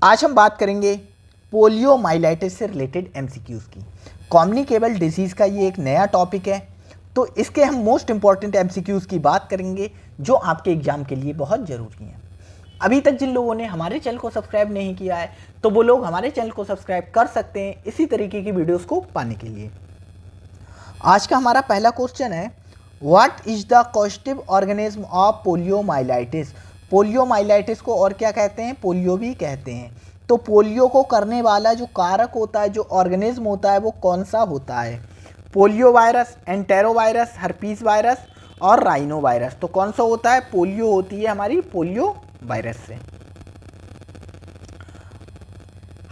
आज हम बात करेंगे पोलियोमाइलाइटिस से रिलेटेड एमसीक्यूज़ की। कम्युनिकेबल डिजीज़ का ये एक नया टॉपिक है, तो इसके हम मोस्ट इंपॉर्टेंट एमसीक्यूज़ की बात करेंगे जो आपके एग्जाम के लिए बहुत ज़रूरी हैं। अभी तक जिन लोगों ने हमारे चैनल को सब्सक्राइब नहीं किया है तो वो लोग हमारे चैनल को सब्सक्राइब कर सकते हैं इसी तरीके की वीडियोज़ को पाने के लिए। आज का हमारा पहला क्वेश्चन है, what is the causative organism of poliomyelitis. Poliomyelitis को और क्या कहते हैं? पोलियो भी कहते हैं। तो पोलियो को करने वाला जो कारक होता है, जो ऑर्गेनिज्म होता है, वो कौन सा होता है? पोलियो वायरस, एंटेरोवायरस, हर्पीस वायरस और राइनो वायरस। तो कौन सा होता है? पोलियो होती है हमारी पोलियो वायरस से।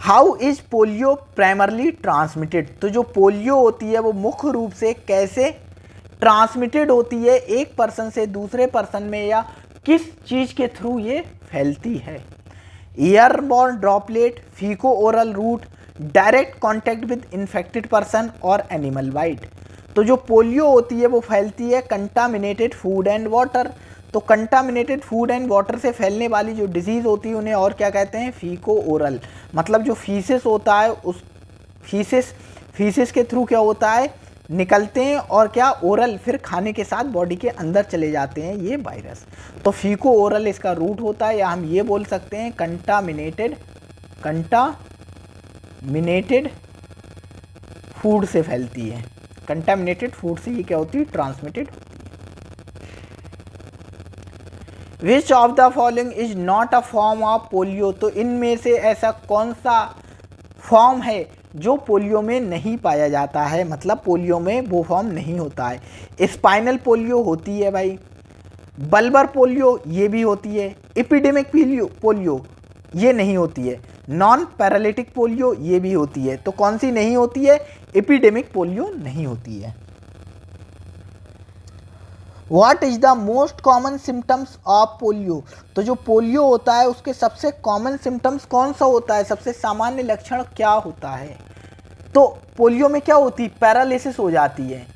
How is polio primarily transmitted. तो जो पोलियो होती है वो मुख्य रूप से कैसे ट्रांसमिटेड होती है, एक पर्सन से दूसरे पर्सन में, या किस चीज़ के थ्रू ये फैलती है? Airborne droplet, faeco oral route, direct contact with infected person और एनिमल बाइट। तो जो पोलियो होती है वो फैलती है कंटामिनेटेड फूड एंड वाटर। तो कंटामिनेटेड फूड एंड वाटर से फैलने वाली जो डिजीज़ होती है उन्हें और क्या कहते हैं? फीको ओरल। मतलब जो फीसिस होता है उस फीसिस के थ्रू क्या होता है? निकलते हैं और क्या? ओरल, फिर खाने के साथ बॉडी के अंदर चले जाते हैं ये वायरस। तो फीको ओरल इसका रूट होता है, या हम ये बोल सकते हैं कंटामिनेटेड फूड से फैलती है। कंटामिनेटेड फूड से ये क्या होती है? ट्रांसमिटेड होती है। विच of the following is not a form of polio. तो इनमें से ऐसा कौन सा फॉर्म है जो पोलियो में नहीं पाया जाता है? मतलब पोलियो में वो फॉर्म नहीं होता है। स्पाइनल पोलियो होती है भाई, बल्बर पोलियो ये भी होती है, एपिडेमिक पोलियो ये नहीं होती है, नॉन पैरालिटिक पोलियो ये भी होती है। तो कौन सी नहीं होती है? एपिडेमिक पोलियो नहीं होती है। What is the most common symptoms of polio. तो जो पोलियो होता है उसके सबसे कॉमन सिम्टम्स कौन सा होता है? सबसे सामान्य लक्षण क्या होता है? तो पोलियो में क्या होती है? पैरालिसिस हो जाती है,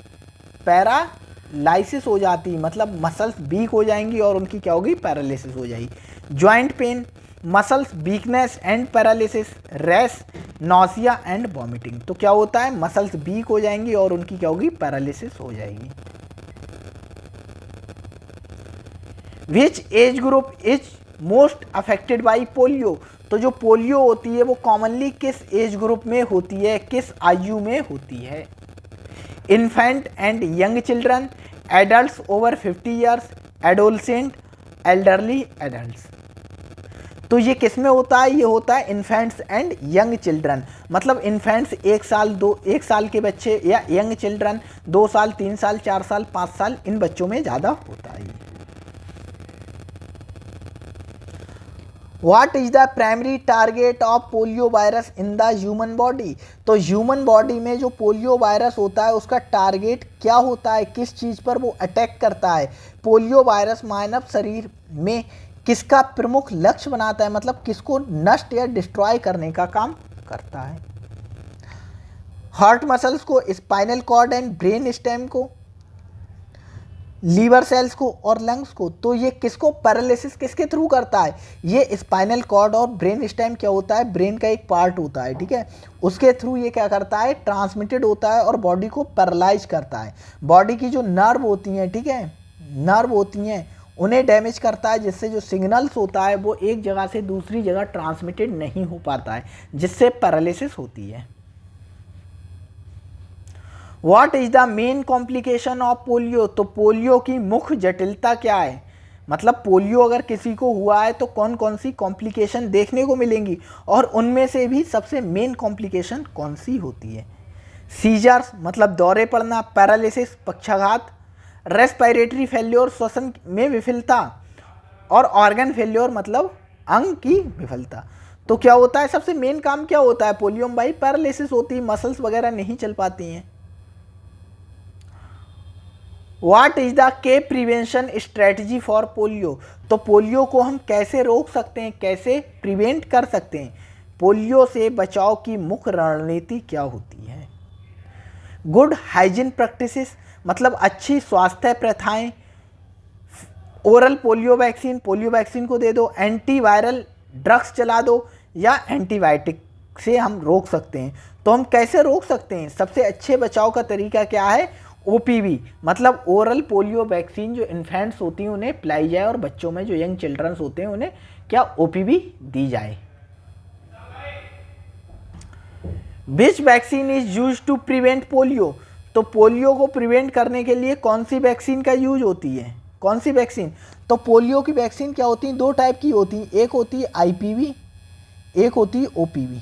पैरालाइसिस हो जाती है, मतलब मसल्स वीक हो जाएंगी और उनकी क्या होगी? पैरालिसिस हो जाएगी। Joint pain, muscles weakness and paralysis, rash, nausea and vomiting. तो क्या होता है? मसल्स वीक हो जाएंगी और उनकी क्या होगी? पैरालिसिस हो जाएगी। Which age group is most affected by polio. तो जो पोलियो होती है वो कॉमनली किस एज ग्रुप में होती है, किस आयु में होती है? Infant and young children, adults over 50 years, adolescent, elderly adults. तो ये किस में होता है? ये होता है इन्फेंट्स एंड यंग चिल्ड्रन। मतलब इन्फेंट्स 1 साल के बच्चे, या यंग चिल्ड्रन 2 साल, 3 साल, 4 साल, 5 साल, इन बच्चों में ज़्यादा होता है। What is the primary target of polio virus in the human body. तो ह्यूमन बॉडी में जो पोलियो वायरस होता है उसका टारगेट क्या होता है? किस चीज़ पर वो अटैक करता है? पोलियो वायरस मानव शरीर में किसका प्रमुख लक्ष्य बनाता है? मतलब किसको नष्ट या डिस्ट्रॉय करने का काम करता है? हार्ट मसल्स को, spinal cord and brain stem को, लीवर सेल्स को और लंग्स को। तो ये किसको पैरालिसिस किसके थ्रू करता है? ये स्पाइनल कॉर्ड और ब्रेन स्टेम क्या होता है? ब्रेन का एक पार्ट होता है, ठीक है, उसके थ्रू ये क्या करता है? ट्रांसमिटेड होता है और बॉडी को पैरालाइज करता है। बॉडी की जो नर्व होती हैं, ठीक है, नर्व होती हैं, उन्हें डैमेज करता है, जिससे जो सिग्नल्स होता है वो एक जगह से दूसरी जगह ट्रांसमिटेड नहीं हो पाता है, जिससे पैरालिसिस होती है। What is the main complication of polio. तो पोलियो की मुख्य जटिलता क्या है? मतलब पोलियो अगर किसी को हुआ है तो कौन कौन सी कॉम्प्लिकेशन देखने को मिलेंगी, और उनमें से भी सबसे मेन कॉम्प्लिकेशन कौन सी होती है? सीजर्स मतलब दौरे पड़ना, पैरालिसिस पक्षाघात, रेस्पिरेटरी फेल्योर श्वसन में विफलता, और ऑर्गन फेल्योर मतलब अंग की विफलता। तो क्या होता है? सबसे मेन काम क्या होता है पोलियो में भाई? पैरालिसिस होती है, मसल्स वगैरह नहीं चल पाती हैं। व्हाट इज द के प्रिवेंशन स्ट्रेटजी फॉर पोलियो। तो पोलियो को हम कैसे रोक सकते हैं, कैसे प्रिवेंट कर सकते हैं? पोलियो से बचाव की मुख्य रणनीति क्या होती है? गुड हाइजीन प्रैक्टिसेस मतलब अच्छी स्वास्थ्य प्रथाएं, ओरल पोलियो वैक्सीन को दे दो, एंटीवायरल ड्रग्स चला दो, या एंटीबायोटिक से हम रोक सकते हैं। तो हम कैसे रोक सकते हैं? सबसे अच्छे बचाव का तरीका क्या है? ओपीवी मतलब ओरल पोलियो वैक्सीन जो इन्फेंट्स होती हैं उन्हें पिलाई जाए, और बच्चों में जो यंग चिल्ड्रंस होते हैं उन्हें क्या ओपीवी दी जाए। Which vaccine is use to prevent polio? तो पोलियो को प्रिवेंट करने के लिए कौन सी वैक्सीन का यूज होती है? कौन सी वैक्सीन? तो पोलियो की वैक्सीन क्या होती है? दो टाइप की होती हैं, एक होती है आईपीवी, एक होती है ओपीवी।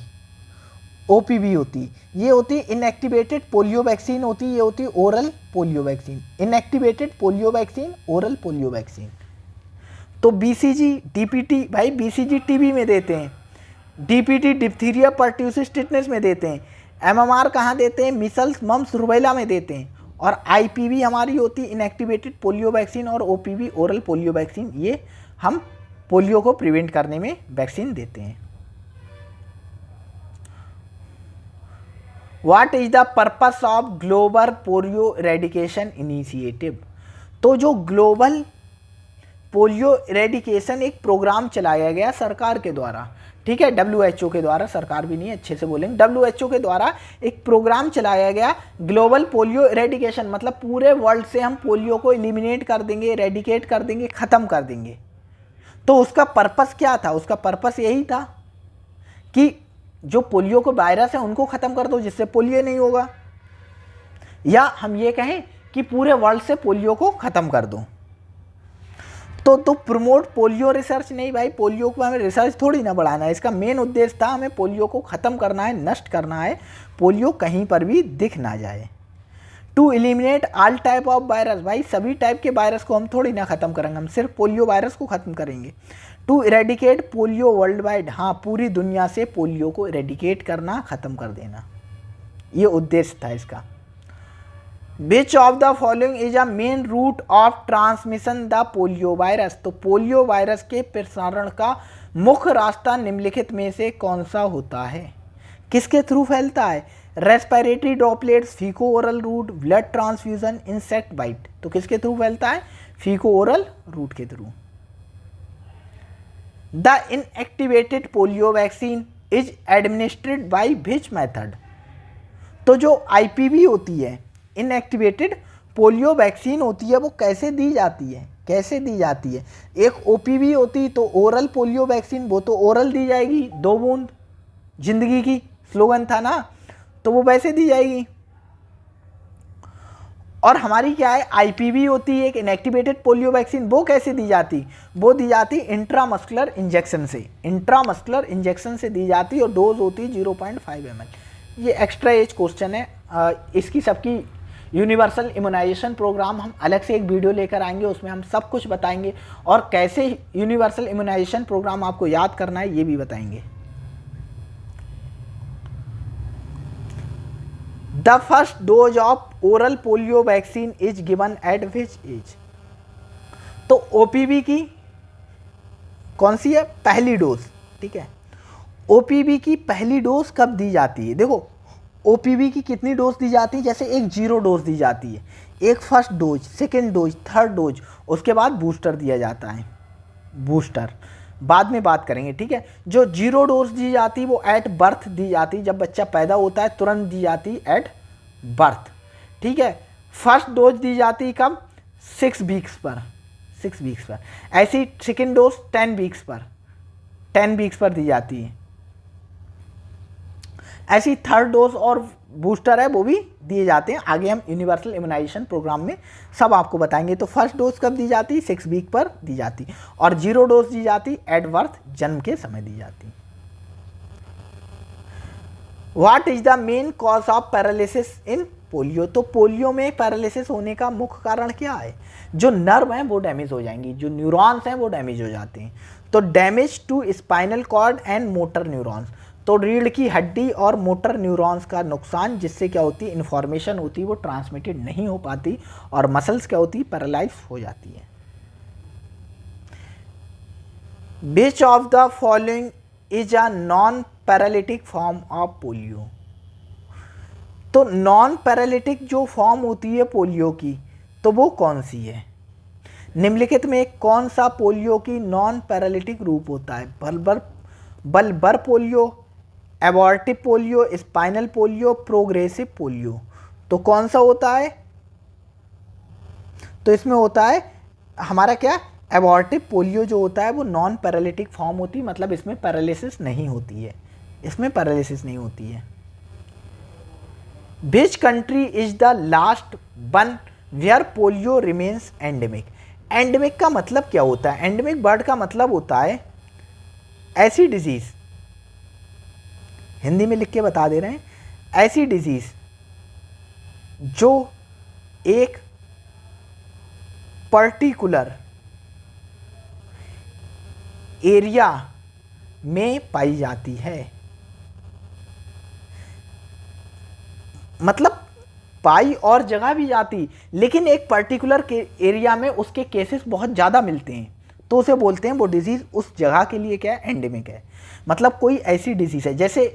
ओपीवी होती है, ये होती है इनएक्टिवेटेड पोलियो वैक्सीन होती है, ये होती है oral polio vaccine. Inactivated polio vaccine, oral polio vaccine. तो बीसीजी, डीपीटी, भाई बीसीजी टीबी में देते हैं, डीपीटी डिप्थीरिया पर्ट्यूसिस टिटनेस में देते हैं, एमएमआर कहाँ देते हैं? मीसल्स मम्स रुबेला में देते हैं। और आईपीवी हमारी होती है इनएक्टिवेटेड पोलियो वैक्सीन, और ओपीवी ओरल पोलियो वैक्सीन, ये हम पोलियो को प्रिवेंट करने में वैक्सीन देते हैं। What is the purpose of global polio eradication initiative? तो जो ग्लोबल पोलियो इरेडिकेशन एक प्रोग्राम चलाया गया सरकार के द्वारा, ठीक है, डब्ल्यूएचओ के द्वारा, सरकार भी नहीं, अच्छे से बोलेंगे, डब्ल्यूएचओ के द्वारा एक प्रोग्राम चलाया गया ग्लोबल पोलियो इरेडिकेशन, मतलब पूरे वर्ल्ड से हम पोलियो को एलिमिनेट कर देंगे, इरेडिकेट कर देंगे, ख़त्म कर देंगे। तो उसका पर्पस क्या था? उसका पर्पस यही था कि जो पोलियो को वायरस है उनको ख़त्म कर दो, जिससे पोलियो नहीं होगा, या हम ये कहें कि पूरे वर्ल्ड से पोलियो को ख़त्म कर दो। तो प्रमोट पोलियो रिसर्च नहीं भाई, पोलियो को हमें रिसर्च थोड़ी ना बढ़ाना है, इसका मेन उद्देश्य था हमें पोलियो को ख़त्म करना है, नष्ट करना है, पोलियो कहीं पर भी दिख ना जाए। To eliminate all type of virus, भाई सभी टाइप के वायरस को हम थोड़ी ना ख़त्म करेंगे, हम सिर्फ पोलियो वायरस को ख़त्म करेंगे। To eradicate polio world wide, हाँ पूरी दुनिया से पोलियो को इरेडिकेट करना, ख़त्म कर देना, ये उद्देश्य था इसका। Which of the following is a main route of transmission the polio virus? तो पोलियो वायरस के प्रसारण का मुख्य रास्ता निम्नलिखित में से कौन सा होता है? किसके थ्रू फैलता है? Respiratory droplets, faeco oral route, blood transfusion, insect bite. तो किसके थ्रू फैलता है? फीको ओरल रूट के through. The inactivated polio vaccine is administered by which method? तो जो आईपीवी होती है, इनएक्टिवेटेड पोलियो वैक्सीन होती है, वो कैसे दी जाती है? कैसे दी जाती है? एक ओपीवी होती तो ओरल पोलियो वैक्सीन, वो तो ओरल दी जाएगी, 2 बूंद जिंदगी की स्लोगन था ना, तो वो वैसे दी जाएगी। और हमारी क्या है? आईपीवी होती है एक इनएक्टिवेटेड पोलियो वैक्सीन, वो कैसे दी जाती? वो दी जाती इंट्रामस्कुलर इंजेक्शन से, इंट्रामस्कुलर इंजेक्शन से दी जाती, और डोज होती 0.5 ml। ये एक्स्ट्रा एज क्वेश्चन है, इसकी सबकी यूनिवर्सल इम्यूनाइजेशन प्रोग्राम हम अलग से एक वीडियो लेकर आएंगे, उसमें हम सब कुछ बताएंगे, और कैसे यूनिवर्सल इम्यूनाइजेशन प्रोग्राम आपको याद करना है ये भी बताएंगे। The first dose of oral polio vaccine is given at which age? तो ओपीवी की कौन सी है? पहली डोज, ठीक है। ओपीवी की पहली डोज कब दी जाती है? देखो ओपीवी की कितनी डोज दी जाती है? जैसे एक 0 डोज दी जाती है, एक first dose, second dose, third dose, उसके बाद बूस्टर दिया जाता है। बूस्टर बाद में बात करेंगे, ठीक है। जो 0 डोज दी जाती वो एट बर्थ दी जाती, जब बच्चा पैदा होता है तुरंत दी जाती एट बर्थ, ठीक है। फर्स्ट डोज दी जाती कब? 6 वीक्स पर, 6 वीक्स पर। ऐसी सेकेंड डोज 10 वीक्स पर, 10 वीक्स पर दी जाती है। ऐसी थर्ड डोज और बूस्टर है वो भी दिए जाते हैं, आगे हम यूनिवर्सल इम्यूनाइजेशन प्रोग्राम में सब आपको बताएंगे। तो फर्स्ट डोज कब दी जाती? 6 वीक पर दी जाती, और 0 डोज दी जाती एट बर्थ, जन्म के समय दी जाती। What is the main cause of paralysis in polio? तो पोलियो में पैरालिसिस होने का मुख्य कारण क्या है? जो नर्व हैं वो डैमेज हो जाएंगी, जो न्यूरॉन्स हैं वो डैमेज हो जाते हैं। तो damage to spinal cord and motor neurons, तो रीढ़ की हड्डी और मोटर न्यूरॉन्स का नुकसान, जिससे क्या होती है? इन्फॉर्मेशन होती है वो ट्रांसमिटेड नहीं हो पाती, और मसल्स क्या होती है? पैरालाइज हो जाती है। विच of the following is a non paralytic form of polio? तो नॉन पैरालिटिक जो फॉर्म होती है पोलियो की, तो वो कौन सी है? निम्नलिखित में कौन सा पोलियो की नॉन पैरालिटिक रूप होता है? Bulbar polio, abortive polio, spinal polio, progressive polio. तो कौन सा होता है? तो इसमें होता है हमारा क्या, एबॉर्टिव पोलियो जो होता है वो नॉन पैरालिटिक फॉर्म होती है, मतलब इसमें पैरालिसिस नहीं होती है, इसमें पैरालिसिस नहीं होती है। Which country is the last one where polio remains endemic? Endemic का मतलब क्या होता है? एंडेमिक वर्ड का मतलब होता है ऐसी डिजीज, हिंदी में लिख के बता दे रहे हैं, ऐसी डिजीज जो एक पर्टिकुलर एरिया में पाई जाती है। मतलब पाई और जगह भी जाती, लेकिन एक पर्टिकुलर के एरिया में उसके केसेस बहुत ज़्यादा मिलते हैं, तो उसे बोलते हैं वो डिजीज़ उस जगह के लिए क्या है, एंडेमिक है। मतलब कोई ऐसी डिजीज़ है, जैसे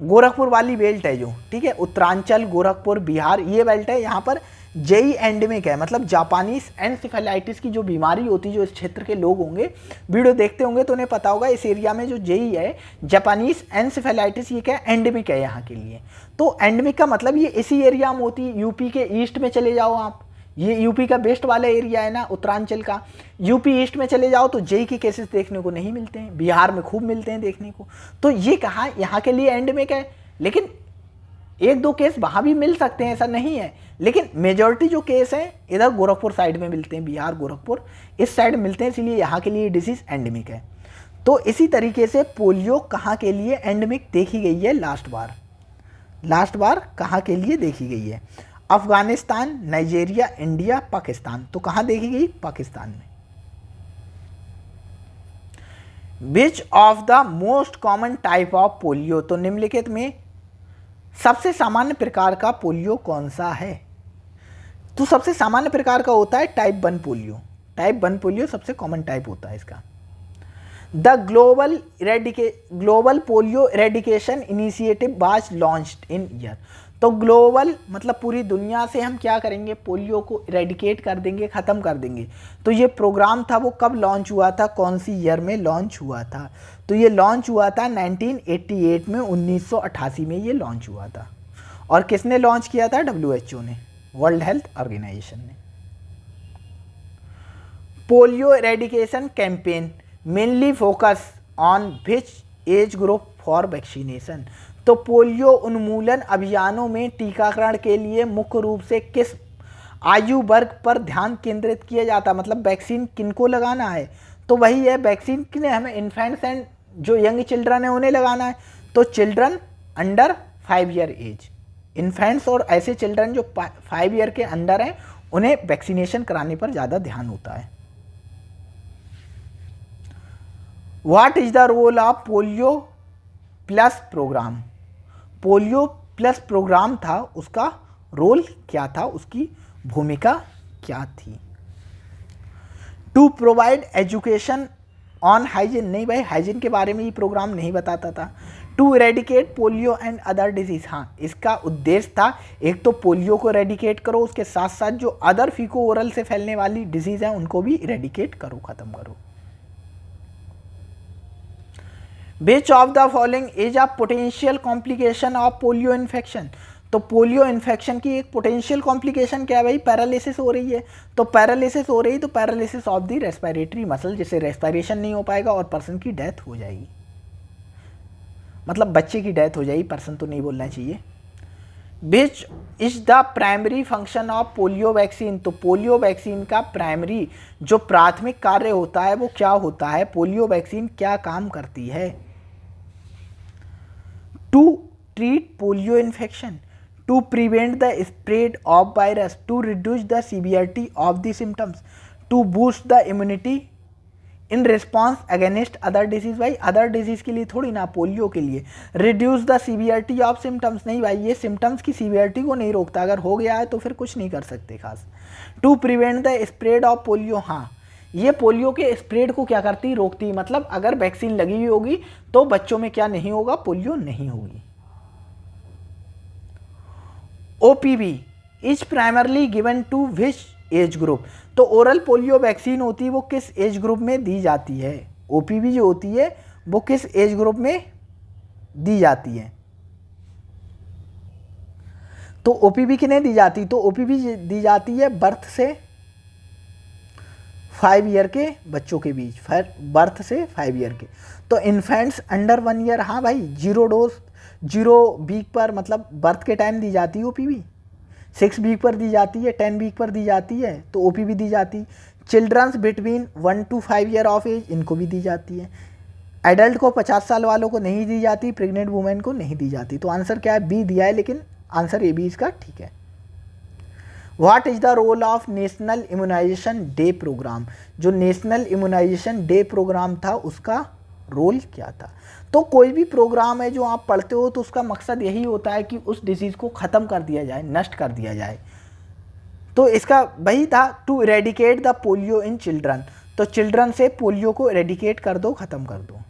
गोरखपुर वाली बेल्ट है जो, ठीक है, उत्तरांचल, गोरखपुर, बिहार, ये बेल्ट है, यहाँ पर जेई एंडेमिक है। मतलब जापानीज एनसेफेलाइटिस की जो बीमारी होती है, जो इस क्षेत्र के लोग होंगे, वीडियो देखते होंगे तो उन्हें पता होगा, इस एरिया में जो जेई है, जापानीज एनसेफेलाइटिस, ये क्या है, एंडेमिक है यहाँ के लिए। तो एंडेमिक का मतलब ये इसी एरिया में होती है। यूपी के ईस्ट में चले जाओ आप, ये यूपी का बेस्ट वाला एरिया है ना, उत्तरांचल का, यूपी ईस्ट में चले जाओ तो जेई के केसेस देखने को नहीं मिलते हैं, बिहार में खूब मिलते हैं देखने को। तो ये कहा यहाँ के लिए एंडेमिक है, लेकिन एक दो केस वहाँ भी मिल सकते हैं, ऐसा नहीं है, लेकिन मेजॉरिटी जो केस हैं इधर गोरखपुर साइड में मिलते हैं, बिहार, गोरखपुर इस साइड मिलते हैं, इसलिए यहाँ के लिए डिजीज़ एंडेमिक है। तो इसी तरीके से पोलियो कहाँ के लिए एंडेमिक देखी गई है लास्ट बार कहाँ के लिए देखी गई है? Afghanistan, Nigeria, India, Pakistan. तो कहाँ देखी गई? पाकिस्तान में। विच of the most common type of polio? तो निम्नलिखित में सबसे सामान्य प्रकार का पोलियो कौन सा है? तो सबसे सामान्य प्रकार का होता है टाइप 1 पोलियो। टाइप 1 पोलियो सबसे कॉमन टाइप होता है इसका। The global polio eradication initiative was launched in year. तो ग्लोबल मतलब पूरी दुनिया से हम क्या करेंगे, पोलियो को इरेडिकेट कर देंगे, ख़त्म कर देंगे। तो ये प्रोग्राम था वो कब लॉन्च हुआ था, कौन सी ईयर में लॉन्च हुआ था? तो ये लॉन्च हुआ था 1988 में, 1988 में ये लॉन्च हुआ था। और किसने लॉन्च किया था? WHO ने, वर्ल्ड हेल्थ ऑर्गेनाइजेशन ने। Polio eradication campaign mainly focus on which age group for vaccination. तो पोलियो उन्मूलन अभियानों में टीकाकरण के लिए मुख्य रूप से किस आयु वर्ग पर ध्यान केंद्रित किया जाता? मतलब वैक्सीन किनको लगाना है? तो वही है, वैक्सीन किन्हें, हमें इन्फेंट्स एंड जो यंग चिल्ड्रन है उन्हें लगाना है। तो चिल्ड्रन अंडर 5 ईयर एज, इन्फेंट्स और ऐसे चिल्ड्रन जो 5 ईयर के अंडर हैं उन्हें वैक्सीनेशन कराने पर ज़्यादा ध्यान होता है। What is the role of polio plus program? Polio plus program था, उसका रोल क्या था, उसकी भूमिका क्या थी? To provide education on hygiene. नहीं भाई, हाइजीन के बारे में ये प्रोग्राम नहीं बताता था। To eradicate polio and other disease. हाँ, इसका उद्देश्य था एक तो पोलियो को इरेडिकेट करो, उसके साथ साथ जो अदर फीको ओरल से फैलने वाली डिजीज है उनको भी इरेडिकेट करो, खत्म करो। Which of the following is a potential complication of polio infection? तो पोलियो इन्फेक्शन की एक पोटेंशियल कॉम्प्लिकेशन क्या है भाई? पैरालिसिस हो रही है। तो पैरालिसिस हो रही, तो paralysis of the respiratory muscle, जिससे रेस्पिरेशन नहीं हो पाएगा और पर्सन की डेथ हो जाएगी, मतलब बच्चे की डेथ हो जाएगी, पर्सन तो नहीं बोलना चाहिए। Which is the primary function of polio vaccine? तो पोलियो वैक्सीन का प्राइमरी जो प्राथमिक कार्य होता है वो क्या होता है? पोलियो वैक्सीन क्या काम करती है? To treat polio infection, to prevent the spread of virus, to reduce the severity of the symptoms, to boost the immunity in response against other disease. भाई अदर डिजीज के लिए थोड़ी ना, पोलियो के लिए। Reduce the severity of symptoms, नहीं भाई, ये सिम्टम्स की सीवियरिटी को नहीं रोकता, अगर हो गया है तो फिर कुछ नहीं कर सकते खास। To prevent the spread of polio, हाँ ये पोलियो के स्प्रेड को क्या करती, रोकती। मतलब अगर वैक्सीन लगी हुई होगी तो बच्चों में क्या नहीं होगा, पोलियो नहीं होगी। OPV is primarily given to which age group? तो ओरल पोलियो वैक्सीन होती है वो किस एज ग्रुप में दी जाती है? ओपीवी जो होती है वो किस एज ग्रुप में दी जाती है? तो ओपीवी किन्हें दी जाती? तो ओपीवी दी जाती है बर्थ से 5 ईयर के बच्चों के बीच, बर्थ से 5 ईयर के। तो इन्फेंट्स अंडर 1 ईयर, हाँ भाई, 0 डोज 0 वीक पर, मतलब बर्थ के टाइम दी जाती है ओपीवी। 6 वीक पर दी जाती है, 10 वीक पर दी जाती है, तो ओपीवी दी जाती। Childrens between 1 to 5 year of age, इनको भी दी जाती है। एडल्ट को 50 साल वालों को नहीं दी जाती, प्रेग्नेंट वुमेन को नहीं दी जाती। तो आंसर क्या है? बी दिया है, लेकिन आंसर ए बी इसका ठीक है। What is the role of national immunization day program? जो नेशनल इम्यूनाइजेशन डे प्रोग्राम था उसका रोल क्या था? तो कोई भी प्रोग्राम है जो आप पढ़ते हो तो उसका मकसद यही होता है कि उस डिजीज़ को ख़त्म कर दिया जाए, नष्ट कर दिया जाए। तो इसका वही था, to eradicate the polio in children. तो चिल्ड्रन से पोलियो को इरेडिकेट कर दो, ख़त्म कर दो।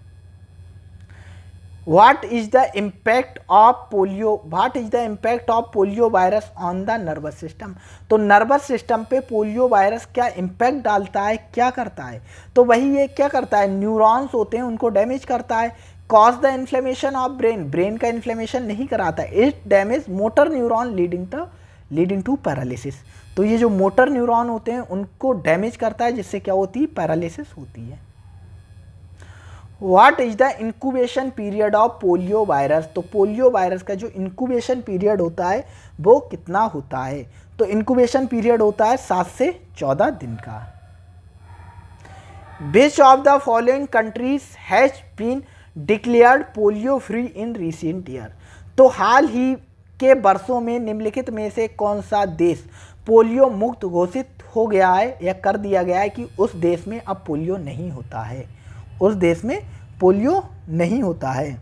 What is the impact of polio? What is the impact of polio virus on the nervous system? तो नर्वस सिस्टम पे पोलियो वायरस क्या इम्पैक्ट डालता है, क्या करता है? तो वही ये क्या करता है, न्यूरॉन्स होते हैं उनको डैमेज करता है। Cause the inflammation of brain, brain का इन्फ्लेमेशन नहीं कराता है। It damage motor neuron leading to paralysis. तो ये जो मोटर न्यूरॉन होते हैं उनको डैमेज करता है, जिससे क्या होती है, पैरालिसिस होती है। What is the incubation period of polio virus? तो पोलियो वायरस का जो इंक्यूबेशन पीरियड होता है वो कितना होता है? तो इंक्यूबेशन पीरियड होता है 7 से 14 दिन का। Which of the following countries has been declared polio free in recent year? तो हाल ही के वर्षों में निम्नलिखित में से कौन सा देश पोलियो मुक्त घोषित हो गया है या कर दिया गया है कि उस देश में अब पोलियो नहीं होता है? उस देश में पोलियो नहीं होता है।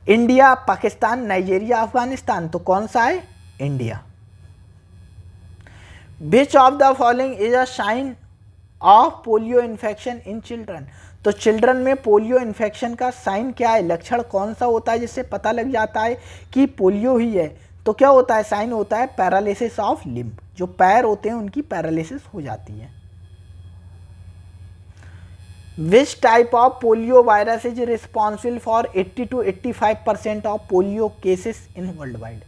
India, Pakistan, Nigeria, Afghanistan. तो कौन सा है? India. Which of the following is a sign of polio infection in children? तो चिल्ड्रन में पोलियो इन्फेक्शन का साइन क्या है, लक्षण कौन सा होता है जिससे पता लग जाता है कि पोलियो ही है? तो क्या होता है, साइन होता है पैरालिसिस ऑफ लिम्ब। जो पैर होते हैं उनकी पैरालिसिस हो जाती है। Which type of polio virus is responsible for 80 to 85% of polio cases in worldwide?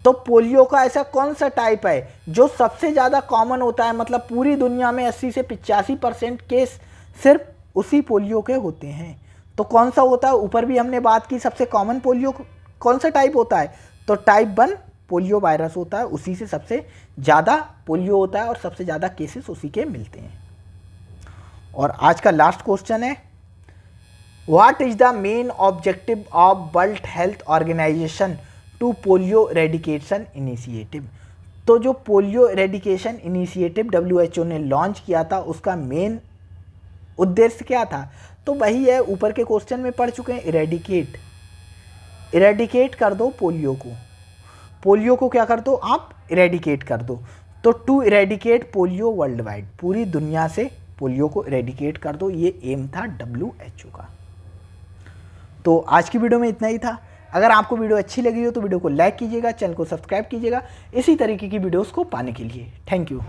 तो पोलियो का ऐसा कौन सा टाइप है जो सबसे ज़्यादा कॉमन होता है, मतलब पूरी दुनिया में 80 से 85% केस सिर्फ उसी पोलियो के होते हैं? तो कौन सा होता है? ऊपर भी हमने बात की, सबसे कॉमन पोलियो कौन सा टाइप होता है? तो टाइप 1 पोलियो वायरस होता है, उसी से सबसे ज़्यादा पोलियो होता है और सबसे ज़्यादा केसेस उसी के मिलते हैं। और आज का लास्ट क्वेश्चन है, what is the main objective of world health organization to polio eradication initiative? तो जो पोलियो रेडिकेशन इनिशिएटिव WHO ने लॉन्च किया था उसका मेन उद्देश्य क्या था? तो वही है, ऊपर के क्वेश्चन में पढ़ चुके हैं, इरेडिकेट कर दो पोलियो को क्या कर दो आप, इरेडिकेट कर दो। तो to eradicate polio world wide, पूरी दुनिया से पोलियो को इरेडिकेट कर दो, ये एम था WHO का। तो आज की वीडियो में इतना ही था। अगर आपको वीडियो अच्छी लगी हो तो वीडियो को लाइक कीजिएगा, चैनल को सब्सक्राइब कीजिएगा इसी तरीके की वीडियोस को पाने के लिए। Thank you.